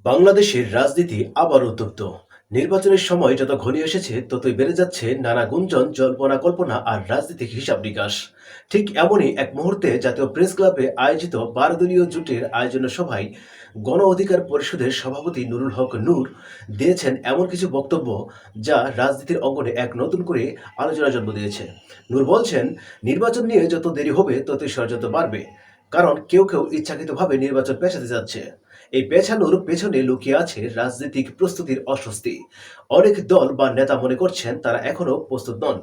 বাংলাদেশের রাজনীতি আবার উত্তপ্ত। নির্বাচনের সময় যত ঘনিয়ে এসেছে ততই বেড়ে যাচ্ছে নানা গুঞ্জন, জল্পনা কল্পনা আর রাজনৈতিক হিসাব নিকাশ। ঠিক এমনই এক মুহূর্তে জাতীয় প্রেস ক্লাবে আয়োজিত ১২ দলীয় জোটের আয়োজনা সভায় গণ অধিকার পরিষদের সভাপতি নুরুল হক নূর দিয়েছেন এমন কিছু বক্তব্য যা রাজনীতির অঙ্গনে এক নতুন করে আলোচনা জন্ম দিয়েছে। নূর বলছেন, নির্বাচন নিয়ে যত দেরি হবে ততই ষড়যন্ত্র বাড়বে, কারণ কেউ কেউ ইচ্ছাকৃতভাবে নির্বাচন পেছাতে যাচ্ছে। এই পেছানোর পেছনে লুকিয়ে আছে রাজনৈতিক প্রস্তুতির অস্বস্তি। অনেক দল বা নেতা মনে করছেন তারা এখনো প্রস্তুত নন।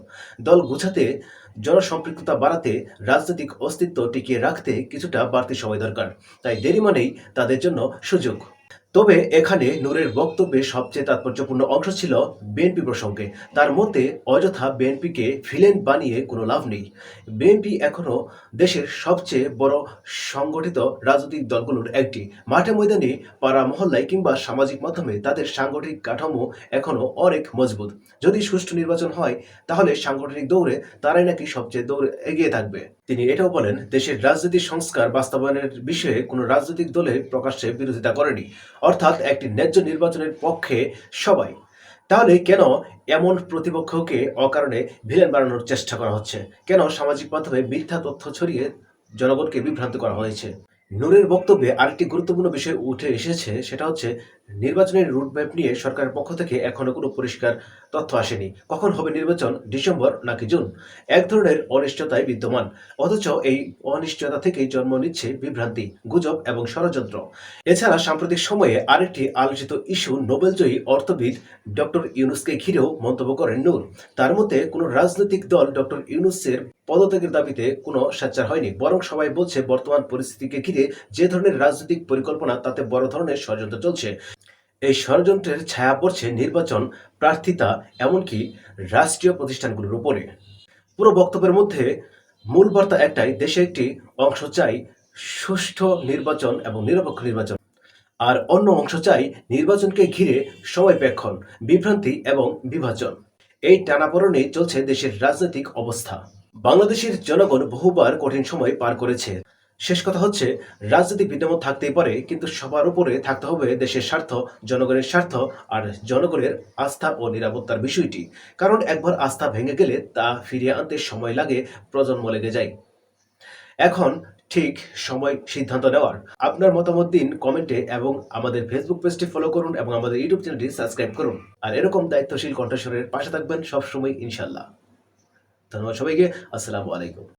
দল গুছাতে, জনসম্পৃক্ততা বাড়াতে, রাজনৈতিক অস্তিত্ব টিকিয়ে রাখতে কিছুটা বাড়তি সময় দরকার। তাই দেরি মানেই তাদের জন্য সুযোগ। তবে এখানে নূরের বক্তব্যে সবচেয়ে তাৎপর্যপূর্ণ অংশ ছিল বিএনপি প্রসঙ্গে। তার মতে, অযথা বিএনপিকে ভিলেন বানিয়ে কোনো লাভ নেই। বিএনপি এখনো দেশের সবচেয়ে বড় সংগঠিত রাজনৈতিক দলগুলোর একটি। মাঠে ময়দানে, পাড়া মহল্লায় কিংবা সামাজিক মাধ্যমে তাদের সাংগঠনিক কাঠামো এখনো অনেক মজবুত। যদি সুষ্ঠু নির্বাচন হয় তাহলে সাংগঠনিক দৌড়ে তারাই নাকি সবচেয়ে দৌড়ে এগিয়ে থাকবে। তিনি এটাও বলেন, দেশের রাজনৈতিক সংস্কার বাস্তবায়নের বিষয়ে কোনো রাজনৈতিক দলে প্রকাশ্যে বিরোধিতা করেনি, অর্থাৎ একটি ন্যায্য নির্বাচনের পক্ষে সবাই। তাহলে কেন এমন প্রতিপক্ষকে অকারণে ভিলেন বানানোর চেষ্টা করা হচ্ছে? কেন সামাজিক মাধ্যমে মিথ্যা তথ্য ছড়িয়ে জনগণকে বিভ্রান্ত করা হয়েছে? নূরের বক্তব্যে আরেকটি গুরুত্বপূর্ণ বিষয় উঠে এসেছে, সেটা হচ্ছে নির্বাচনের রুটম্যাপ নিয়ে সরকারের পক্ষ থেকে এখনো কোনো পরিষ্কার তথ্য আসেনি। কখন হবে নির্বাচন, ডিসেম্বর নাকি জুন? এক ধরনের অনিশ্চয়তায় বিদ্যমান। অথচ এই অনিশ্চয়তা থেকেই জন্ম নিচ্ছে বিভ্রান্তি, গুজব এবং ষড়যন্ত্র। এছাড়া সাম্প্রতিক সময়ে আরেকটি আলোচিত ইস্যু নোবেলজয়ী অর্থবিদ ডক্টর ইউনূসকে ঘিরেও মন্তব্য করেন নূর। তার মতে, কোনো রাজনৈতিক দল ডক্টর ইউনূসের পদত্যাগের দাবিতে কোনো সোচ্চার হয়নি, বরং সবাই বলছে বর্তমান পরিস্থিতিকে ঘিরে যে ধরনের রাজনৈতিক পরিকল্পনা তাতে বড় ধরনের ষড়যন্ত্র চলছে। এই ষড়যন্ত্রের ছায়া পড়ছে নির্বাচন, প্রার্থিতা, এমনকি রাষ্ট্রীয় প্রতিষ্ঠানগুলোর উপরে। পুরো বক্তব্যের মধ্যে মূল বার্তা একটাই, দেশে একটি অংশ চাই সুষ্ঠু নির্বাচন এবং নিরপেক্ষ নির্বাচন। আর অন্য অংশ চাই নির্বাচনকে ঘিরে সময়পেক্ষণ, বিভ্রান্তি এবং বিভাজন। এই টানাপোড়েনেই চলছে দেশের রাজনৈতিক অবস্থা। বাংলাদেশের জনগণ বহুবার কঠিন সময় পার করেছে। শেষ কথা হচ্ছে, রাজনৈতিক ভিন্নমত থাকতেই পারে, কিন্তু সবার উপরে থাকতে হবে দেশের স্বার্থ, জনগণের স্বার্থ আর জনগণের আস্থা ও নিরাপত্তার বিষয়টি। কারণ একবার আস্থা ভেঙে গেলে তা ফিরিয়ে আনতে সময় লাগে, প্রজন্ম লেগে যায়। এখন ঠিক সময় সিদ্ধান্ত নেওয়ার। আপনার মতামত দিন কমেন্টে এবং আমাদের ফেসবুক পেজটি ফলো করুন এবং আমাদের ইউটিউব চ্যানেলটি সাবস্ক্রাইব করুন। আর এরকম দায়িত্বশীল কণ্ঠস্বরের পাশে থাকবেন সবসময়, ইনশাল্লাহ। ধন্যবাদ সবাইকে। আসসালামু আলাইকুম।